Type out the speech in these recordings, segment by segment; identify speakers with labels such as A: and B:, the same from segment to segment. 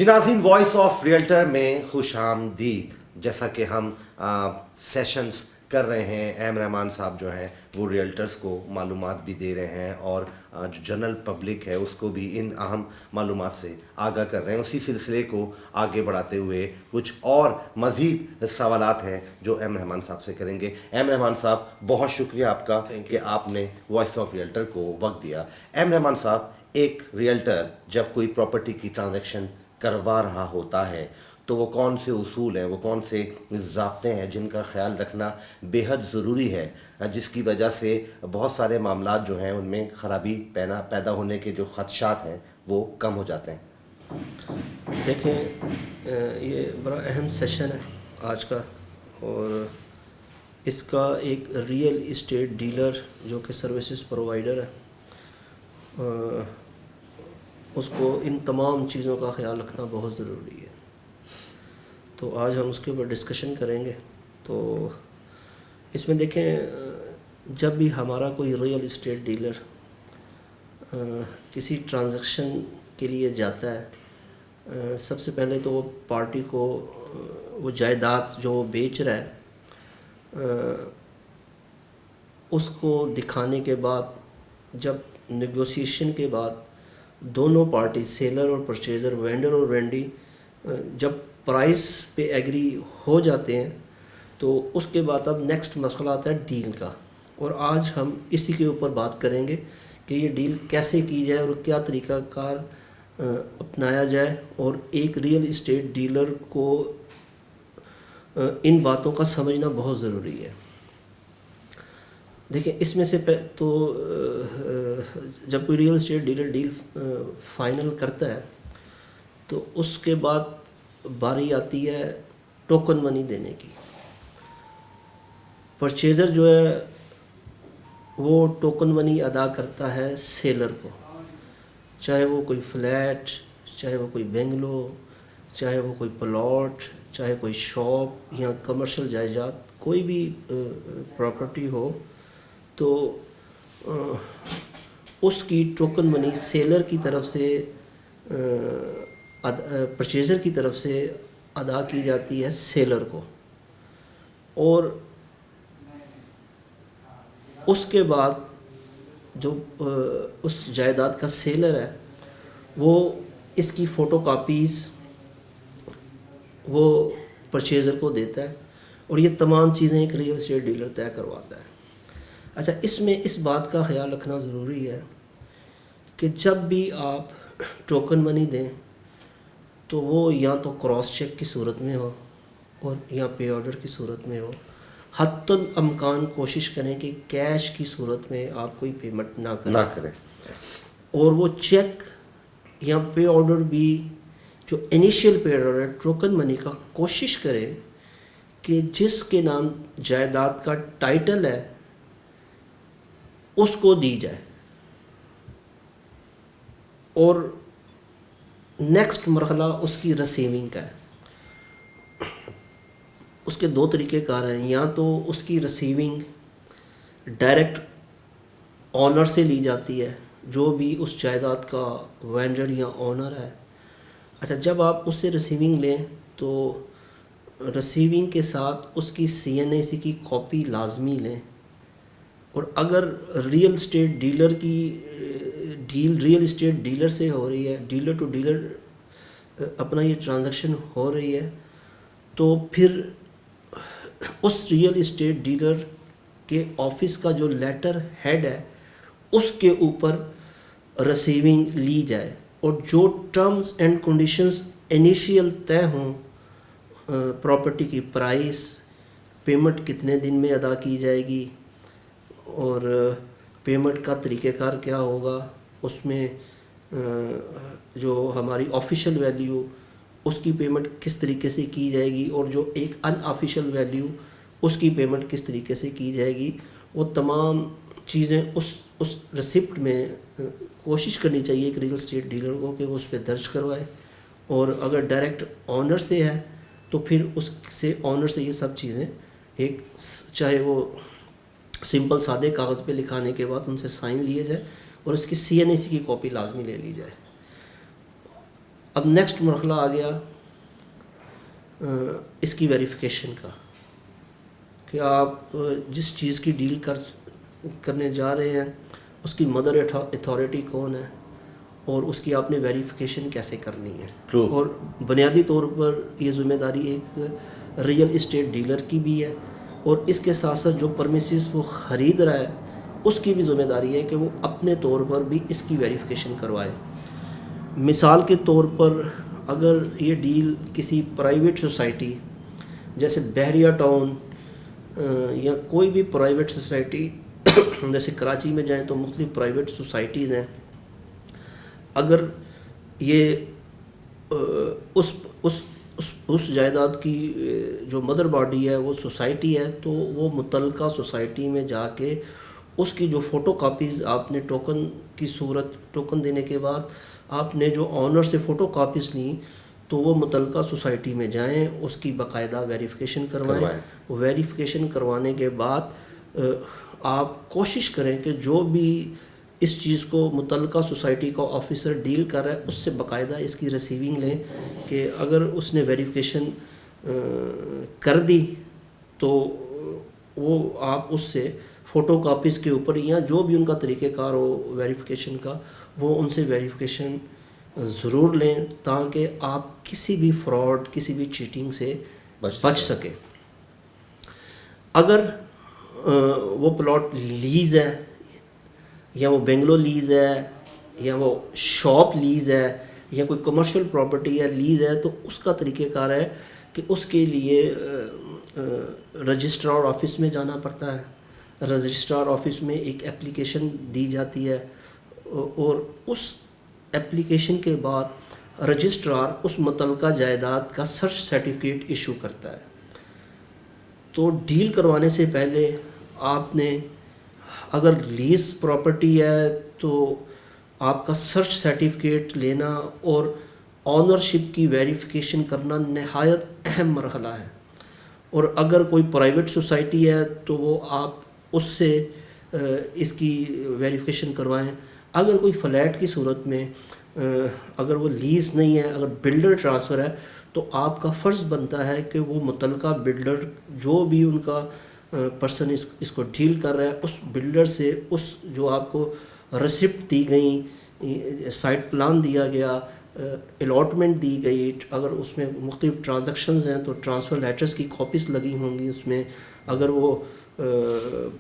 A: جی ناظرین، voice of realtor میں خوش آمدید. جیسا کہ ہم سیشنز کر رہے ہیں، ایم رحمان صاحب جو ہیں وہ ریئلٹرز کو معلومات بھی دے رہے ہیں اور جو جنرل پبلک ہے اس کو بھی ان اہم معلومات سے آگاہ کر رہے ہیں. اسی سلسلے کو آگے بڑھاتے ہوئے کچھ اور مزید سوالات ہیں جو ایم رحمان صاحب سے کریں گے. ایم رحمان صاحب، بہت شکریہ آپ کا کہ آپ نے وائس آف ریئلٹر کو وقت دیا. ایم رحمان صاحب، ایک ریئلٹر جب کوئی پراپرٹی کی ٹرانزیکشن کروا رہا ہوتا ہے تو وہ کون سے اصول ہیں، وہ کون سے ضابطے ہیں جن کا خیال رکھنا بے حد ضروری ہے، جس کی وجہ سے بہت سارے معاملات جو ہیں ان میں خرابی پیدا ہونے کے جو خدشات ہیں وہ کم ہو جاتے ہیں؟
B: دیکھیں، یہ بڑا اہم سیشن ہے آج کا، اور اس کا ایک ریئل اسٹیٹ ڈیلر جو کہ سروسز پرووائڈر ہے، اس کو ان تمام چیزوں کا خیال رکھنا بہت ضروری ہے. تو آج ہم اس کے اوپر ڈسکشن کریں گے. تو اس میں دیکھیں، جب بھی ہمارا کوئی ریئل اسٹیٹ ڈیلر کسی ٹرانزیکشن کے لیے جاتا ہے، سب سے پہلے تو وہ پارٹی کو وہ جائیداد جو بیچ رہا ہے اس کو دکھانے کے بعد، جب نیگوسیشن کے بعد دونوں پارٹی سیلر اور پرچیزر، وینڈر اور وینڈی، جب پرائس پہ ایگری ہو جاتے ہیں تو اس کے بعد اب نیکسٹ مسئلہ آتا ہے ڈیل کا. اور آج ہم اسی کے اوپر بات کریں گے کہ یہ ڈیل کیسے کی جائے اور کیا طریقہ کار اپنایا جائے، اور ایک ریئل اسٹیٹ ڈیلر کو ان باتوں کا سمجھنا بہت ضروری ہے. دیکھیں، اس میں سے تو جب کوئی real estate dealer deal final کرتا ہے تو اس کے بعد باری آتی ہے ٹوکن منی دینے کی. پرچیزر جو ہے وہ ٹوکن منی ادا کرتا ہے سیلر کو، چاہے وہ کوئی فلیٹ، چاہے وہ کوئی بنگلو، چاہے وہ کوئی پلاٹ، چاہے کوئی شاپ یا کمرشل جائیداد، کوئی بھی پراپرٹی ہو، تو اس کی ٹوکن منی سیلر کی طرف سے پرچیزر کی طرف سے ادا کی جاتی ہے سیلر کو. اور اس کے بعد جو اس جائیداد کا سیلر ہے وہ اس کی فوٹو کاپیز وہ پرچیزر کو دیتا ہے، اور یہ تمام چیزیں ایک ریئل اسٹیٹ ڈیلر طے کرواتا ہے. اچھا، اس میں اس بات کا خیال رکھنا ضروری ہے کہ جب بھی آپ ٹوکن منی دیں تو وہ یا تو کراس چیک کی صورت میں ہو اور یا پے آرڈر کی صورت میں ہو. حتی الامکان کوشش کریں کہ کیش کی صورت میں آپ کوئی پیمنٹ نہ کریں. اور وہ چیک یا پے آرڈر بھی جو انیشیل پے آرڈر ہے ٹوکن منی کا، کوشش کریں کہ جس کے نام جائیداد کا ٹائٹل ہے اس کو دی جائے. اور نیکسٹ مرحلہ اس کی ریسیونگ کا ہے. اس کے دو طریقے کار ہیں، یا تو اس کی ریسیونگ ڈائریکٹ آنر سے لی جاتی ہے، جو بھی اس جائیداد کا وینڈر یا آنر ہے. اچھا، جب آپ اس سے ریسیونگ لیں تو ریسیونگ کے ساتھ اس کی CNAC کی کاپی لازمی لیں. اور اگر ریئل اسٹیٹ ڈیلر کی ڈیل ریئل اسٹیٹ ڈیلر سے ہو رہی ہے، ڈیلر ٹو ڈیلر اپنا یہ ٹرانزیکشن ہو رہی ہے، تو پھر اس ریئل اسٹیٹ ڈیلر کے آفس کا جو لیٹر ہیڈ ہے اس کے اوپر ریسیونگ لی جائے، اور جو ٹرمز اینڈ کنڈیشنز انیشیل طے ہوں، پراپرٹی کی پرائس، پیمنٹ کتنے دن میں ادا کی جائے گی، اور پیمنٹ کا طریقہ کار کیا ہوگا، اس میں جو ہماری آفیشیل ویلیو اس کی پیمنٹ کس طریقے سے کی جائے گی، اور جو ایک ان آفیشیل ویلیو اس کی پیمنٹ کس طریقے سے کی جائے گی، وہ تمام چیزیں اس ریسپٹ میں کوشش کرنی چاہیے ایک ریئل اسٹیٹ ڈیلر کو کہ وہ اس پہ درج کروائے. اور اگر ڈائریکٹ آنر سے ہے تو پھر اس سے آنر سے یہ سب چیزیں ایک، چاہے وہ سمپل سادے کاغذ پہ لکھانے کے بعد ان سے سائن لیے جائے اور اس کی CNAC کی کاپی لازمی لے لی جائے. اب نیکسٹ مرحلہ آ گیا اس کی ویریفیکیشن کا، کہ آپ جس چیز کی ڈیل کرنے جا رہے ہیں اس کی مدر اتھارٹی کون ہے اور اس کی آپ نے ویریفیکیشن کیسے کرنی ہے.
A: True.
B: اور بنیادی طور پر یہ ذمہ داری ایک ریئل اسٹیٹ ڈیلر کی بھی ہے، اور اس کے ساتھ ساتھ جو پرمیسز وہ خرید رہا ہے اس کی بھی ذمہ داری ہے کہ وہ اپنے طور پر بھی اس کی ویریفیکیشن کروائے. مثال کے طور پر اگر یہ ڈیل کسی پرائیویٹ سوسائٹی جیسے بحریہ ٹاؤن یا کوئی بھی پرائیویٹ سوسائٹی جیسے کراچی میں جائیں تو مختلف پرائیویٹ سوسائٹیز ہیں، اگر یہ اس جائیداد کی جو مدر باڈی ہے وہ سوسائٹی ہے، تو وہ متعلقہ سوسائٹی میں جا کے اس کی جو فوٹو کاپیز آپ نے ٹوکن کی صورت، ٹوکن دینے کے بعد آپ نے جو آنر سے فوٹو کاپیز لیں تو وہ متعلقہ سوسائٹی میں جائیں، اس کی باقاعدہ ویریفیکیشن کروائیں. ویریفیکیشن کروانے کے بعد آپ کوشش کریں کہ جو بھی اس چیز کو متعلقہ سوسائٹی کا آفیسر ڈیل کر رہا ہے اس سے باقاعدہ اس کی ریسیونگ لیں، کہ اگر اس نے ویریفیکیشن کر دی تو وہ آپ اس سے فوٹو کاپیز کے اوپر یا جو بھی ان کا طریقہ کار ہو ویریفیکیشن کا، وہ ان سے ویریفیکیشن ضرور لیں تاکہ آپ کسی بھی فراڈ، کسی بھی چیٹنگ سے بچ سکیں. اگر وہ پلاٹ لیز ہے یا وہ بنگلو لیز ہے یا وہ شاپ لیز ہے یا کوئی کمرشل پراپرٹی ہے لیز ہے، تو اس کا طریقہ کار ہے کہ اس کے لیے رجسٹرار آفس میں جانا پڑتا ہے. رجسٹرار آفس میں ایک اپلیکیشن دی جاتی ہے، اور اس اپلیکیشن کے بعد رجسٹرار اس متعلقہ جائیداد کا سرچ سرٹیفکیٹ ایشو کرتا ہے. تو ڈیل کروانے سے پہلے آپ نے اگر لیز پراپرٹی ہے تو آپ کا سرچ سرٹیفکیٹ لینا اور آنرشپ کی ویریفیکیشن کرنا نہایت اہم مرحلہ ہے. اور اگر کوئی پرائیویٹ سوسائٹی ہے تو وہ آپ اس سے اس کی ویریفیکیشن کروائیں. اگر کوئی فلیٹ کی صورت میں اگر وہ لیز نہیں ہے، اگر بلڈر ٹرانسفر ہے، تو آپ کا فرض بنتا ہے کہ وہ متعلقہ بلڈر جو بھی ان کا پرسن اس کو ڈیل کر رہا ہے اس بلڈر سے اس جو آپ کو ریسپٹ دی گئی، سائٹ پلان دیا گیا، الاٹمنٹ دی گئی، اگر اس میں مختلف ٹرانزیکشنز ہیں تو ٹرانسفر لیٹرز کی کاپیز لگی ہوں گی اس میں، اگر وہ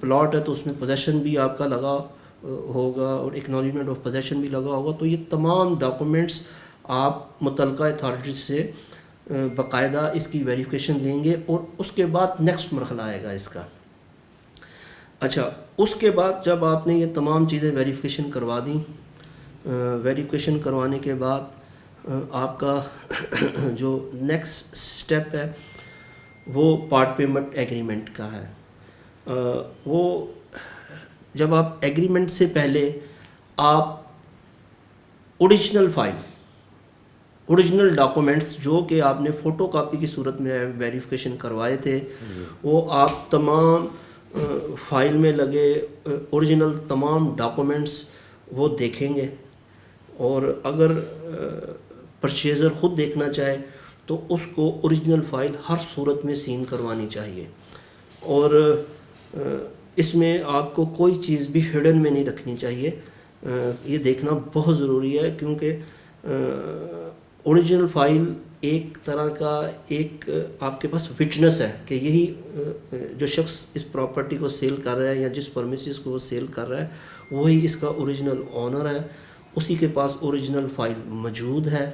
B: پلاٹ ہے تو اس میں پوزیشن بھی آپ کا لگا ہوگا اور ایکنالجمنٹ آف پوزیشن بھی لگا ہوگا. تو یہ تمام ڈاکومنٹس آپ متعلقہ اتھارٹیز سے باقاعدہ اس کی ویریفیکیشن لیں گے، اور اس کے بعد نیکسٹ مرحلہ آئے گا اس کا. اچھا، اس کے بعد جب آپ نے یہ تمام چیزیں ویریفیکیشن کروا دیں، ویریفیکیشن کروانے کے بعد آپ کا جو نیکسٹ سٹیپ ہے وہ پارٹ پیمنٹ ایگریمنٹ کا ہے. وہ جب آپ ایگریمنٹ سے پہلے آپ اوریجنل فائل، اوریجنل ڈاکومنٹس جو کہ آپ نے فوٹو کاپی کی صورت میں ویریفیکیشن کروائے تھے، وہ آپ تمام فائل میں لگے اوریجنل تمام ڈاکومنٹس وہ دیکھیں گے. اور اگر پرچیزر خود دیکھنا چاہے تو اس کو اوریجنل فائل ہر صورت میں سین کروانی چاہیے. اور اس میں آپ کو کوئی چیز بھی ہڈن میں نہیں رکھنی چاہیے. یہ دیکھنا بہت ضروری ہے، کیونکہ اوریجنل فائل ایک طرح کا ایک آپ کے پاس وٹنس ہے کہ یہی جو شخص اس پراپرٹی کو سیل کر رہا ہے یا جس پرمیسز کو وہ سیل کر رہا ہے وہی اس کا اوریجنل آنر ہے، اسی کے پاس اوریجنل فائل موجود ہے.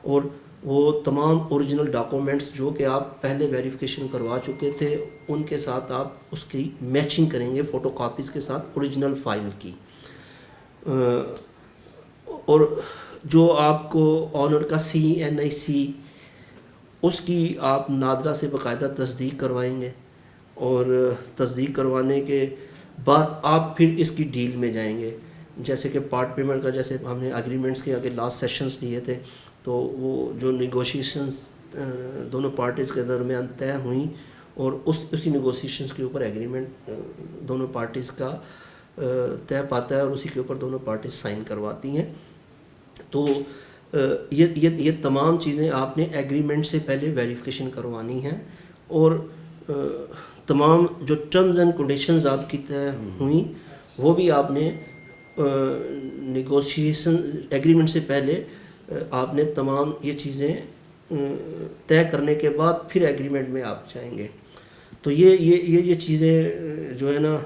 B: اور وہ تمام اوریجنل ڈاکومنٹس جو کہ آپ پہلے ویریفیکیشن کروا چکے تھے ان کے ساتھ آپ اس کی میچنگ کریں گے فوٹو کاپیز کے ساتھ اوریجنل فائل کی. اور جو آپ کو آنر کا CNIC اس کی آپ نادرا سے باقاعدہ تصدیق کروائیں گے، اور تصدیق کروانے کے بعد آپ پھر اس کی ڈیل میں جائیں گے. جیسے کہ پارٹ پیمنٹ کا جیسے ہم نے اگریمنٹس کے آگے لاسٹ سیشنز لیے تھے، تو وہ جو نیگوشیشنز دونوں پارٹیز کے درمیان طے ہوئیں اور اسی نیگوشیشنز کے اوپر ایگریمنٹ دونوں پارٹیز کا طے پاتا ہے اور اسی کے اوپر دونوں پارٹیز سائن کرواتی ہیں. تو یہ تمام چیزیں آپ نے ایگریمنٹ سے پہلے ویریفیکیشن کروانی ہیں، اور تمام جو ٹرمز اینڈ کنڈیشنز آپ کی طے ہوئیں وہ بھی آپ نے نیگوشیشن ایگریمنٹ سے پہلے آپ نے تمام یہ چیزیں طے کرنے کے بعد پھر ایگریمنٹ میں آپ جائیں گے. تو یہ چیزیں جو ہے نا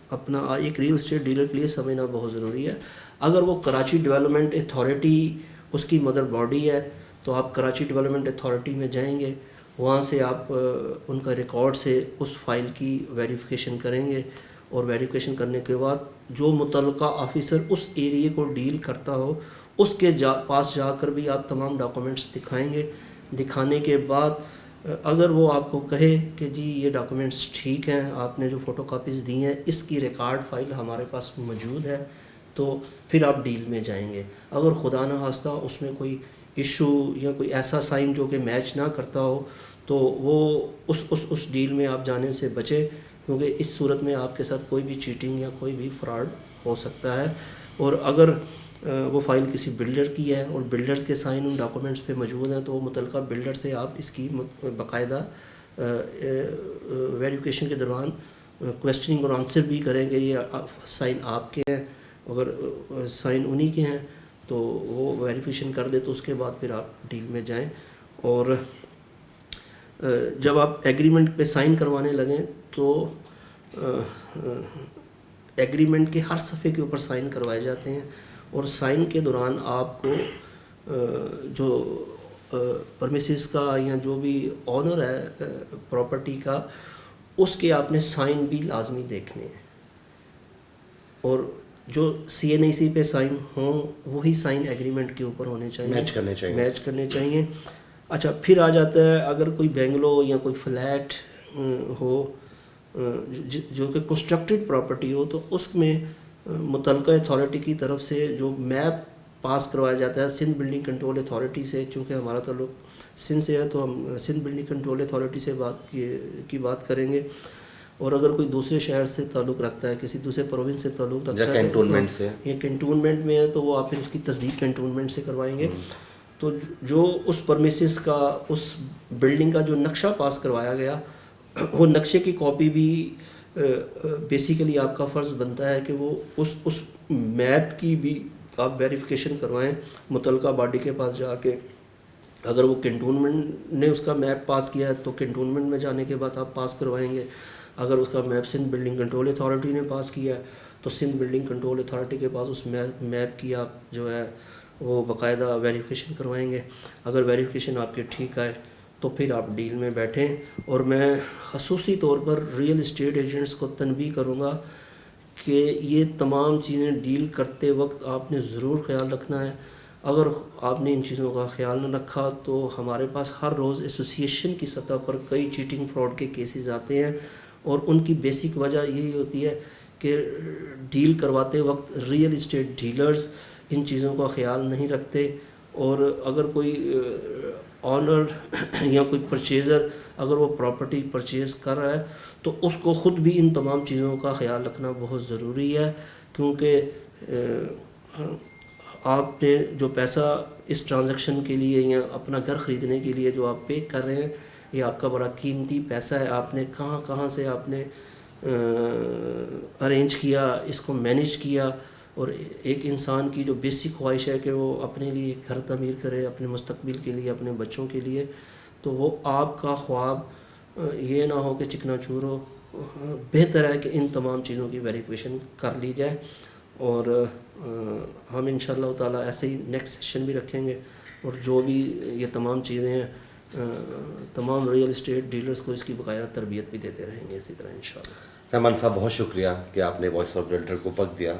B: اپنا ایک ریئل اسٹیٹ ڈیلر کے لیے سمجھنا بہت ضروری ہے. اگر وہ کراچی ڈیولپمنٹ اتھارٹی اس کی مدر باڈی ہے تو آپ کراچی ڈیولپمنٹ اتھارٹی میں جائیں گے، وہاں سے آپ ان کا ریکارڈ سے اس فائل کی ویریفیکیشن کریں گے، اور ویریفیکیشن کرنے کے بعد جو متعلقہ آفیسر اس ایریے کو ڈیل کرتا ہو اس کے پاس جا کر بھی آپ تمام ڈاکومنٹس دکھائیں گے. دکھانے کے بعد اگر وہ آپ کو کہے کہ جی یہ ڈاکومنٹس ٹھیک ہیں، آپ نے جو فوٹو کاپیز دی ہیں اس کی ریکارڈ فائل ہمارے پاس موجود ہے، تو پھر آپ ڈیل میں جائیں گے. اگر خدا نہ خواستہ اس میں کوئی ایشو یا کوئی ایسا سائن جو کہ میچ نہ کرتا ہو تو وہ اس ڈیل میں آپ جانے سے بچے، کیونکہ اس صورت میں آپ کے ساتھ کوئی بھی چیٹنگ یا کوئی بھی فراڈ ہو سکتا ہے. اور اگر وہ فائل کسی بلڈر کی ہے اور بلڈرز کے سائن ان ڈاکومنٹس پہ موجود ہیں تو وہ متعلقہ بلڈر سے آپ اس کی باقاعدہ ویریفیکیشن کے دوران کویسچننگ اور آنسر بھی کریں گے. یہ سائن آپ کے ہیں، اگر سائن انہی کے ہیں تو وہ ویریفیکیشن کر دے تو اس کے بعد پھر آپ ڈیل میں جائیں. اور جب آپ ایگریمنٹ پہ سائن کروانے لگیں تو ایگریمنٹ کے ہر صفحے کے اوپر سائن کروائے جاتے ہیں، اور سائن کے دوران آپ کو جو پرمیسز کا یا جو بھی آنر ہے پراپرٹی کا اس کے آپ نے سائن بھی لازمی دیکھنے ہیں، اور جو CNIC پہ سائن ہوں وہی سائن ایگریمنٹ کے اوپر ہونے چاہیے، میچ کرنے چاہیے. اچھا، پھر آ جاتا ہے اگر کوئی بینگلو یا کوئی فلیٹ ہو جو کہ کنسٹرکٹڈ پراپرٹی ہو تو اس میں متعلقہ اتھارٹی کی طرف سے جو میپ پاس کروایا جاتا ہے سندھ بلڈنگ کنٹرول اتھارٹی سے، چونکہ ہمارا تعلق سندھ سے ہے تو ہم سندھ بلڈنگ کنٹرول اتھارٹی سے بات کریں گے. اور اگر کوئی دوسرے شہر سے تعلق رکھتا ہے، کسی دوسرے پروونس سے تعلق رکھتا ہے یا کینٹونمنٹ میں ہے تو وہ آپ پھر اس کی تصدیق کینٹونمنٹ سے کروائیں گے. تو جو اس پرمیسز کا اس بلڈنگ کا جو نقشہ پاس کروایا گیا وہ نقشے کی کاپی بھی بیسیکلی آپ کا فرض بنتا ہے کہ وہ اس میپ کی بھی آپ ویریفیکیشن کروائیں متعلقہ باڈی کے پاس جا کے. اگر وہ کینٹونمنٹ نے اس کا میپ پاس کیا ہے تو کینٹونمنٹ میں جانے کے بعد آپ پاس کروائیں گے. اگر اس کا map Sindh building control authority نے پاس کیا ہے تو سندھ بلڈنگ کنٹرول اتھارٹی کے پاس اس میپ کی آپ جو ہے وہ باقاعدہ ویریفیکیشن کروائیں گے. اگر ویریفیکیشن آپ کے ٹھیک آئے تو پھر آپ ڈیل میں بیٹھیں. اور میں خصوصی طور پر ریئل اسٹیٹ ایجنٹس کو تنبیہ کروں گا کہ یہ تمام چیزیں ڈیل کرتے وقت آپ نے ضرور خیال رکھنا ہے. اگر آپ نے ان چیزوں کا خیال نہ رکھا تو ہمارے پاس ہر روز ایسوسیشن کی سطح پر کئی چیٹنگ فراڈ کے کیسز آتے ہیں، اور ان کی بیسک وجہ یہی ہوتی ہے کہ ڈیل کرواتے وقت ریئل اسٹیٹ ڈیلرز ان چیزوں کا خیال نہیں رکھتے. اور اگر کوئی آنر یا کوئی پرچیزر اگر وہ پراپرٹی پرچیز کر رہا ہے تو اس کو خود بھی ان تمام چیزوں کا خیال رکھنا بہت ضروری ہے، کیونکہ آپ نے جو پیسہ اس ٹرانزیکشن کے لیے یا اپنا گھر خریدنے کے لیے جو آپ پے کر رہے ہیں یہ آپ کا بڑا قیمتی پیسہ ہے. آپ نے کہاں سے آپ نے ارینج کیا، اس کو مینیج کیا. اور ایک انسان کی جو بیسک خواہش ہے کہ وہ اپنے لیے ایک گھر تعمیر کرے، اپنے مستقبل کے لیے، اپنے بچوں کے لیے، تو وہ آپ کا خواب یہ نہ ہو کہ چکنا چور ہو. بہتر ہے کہ ان تمام چیزوں کی ویریفیکیشن کر لی جائے. اور ہم انشاءاللہ تعالیٰ ایسے ہی نیکسٹ سیشن بھی رکھیں گے، اور جو بھی یہ تمام چیزیں ہیں تمام ریئل اسٹیٹ ڈیلرز کو اس کی باقاعدہ تربیت بھی دیتے رہیں گے اسی طرح انشاءاللہ.
A: رحمان صاحب بہت شکریہ کہ آپ نے وائس آف ریئلٹر کو وقت دیا.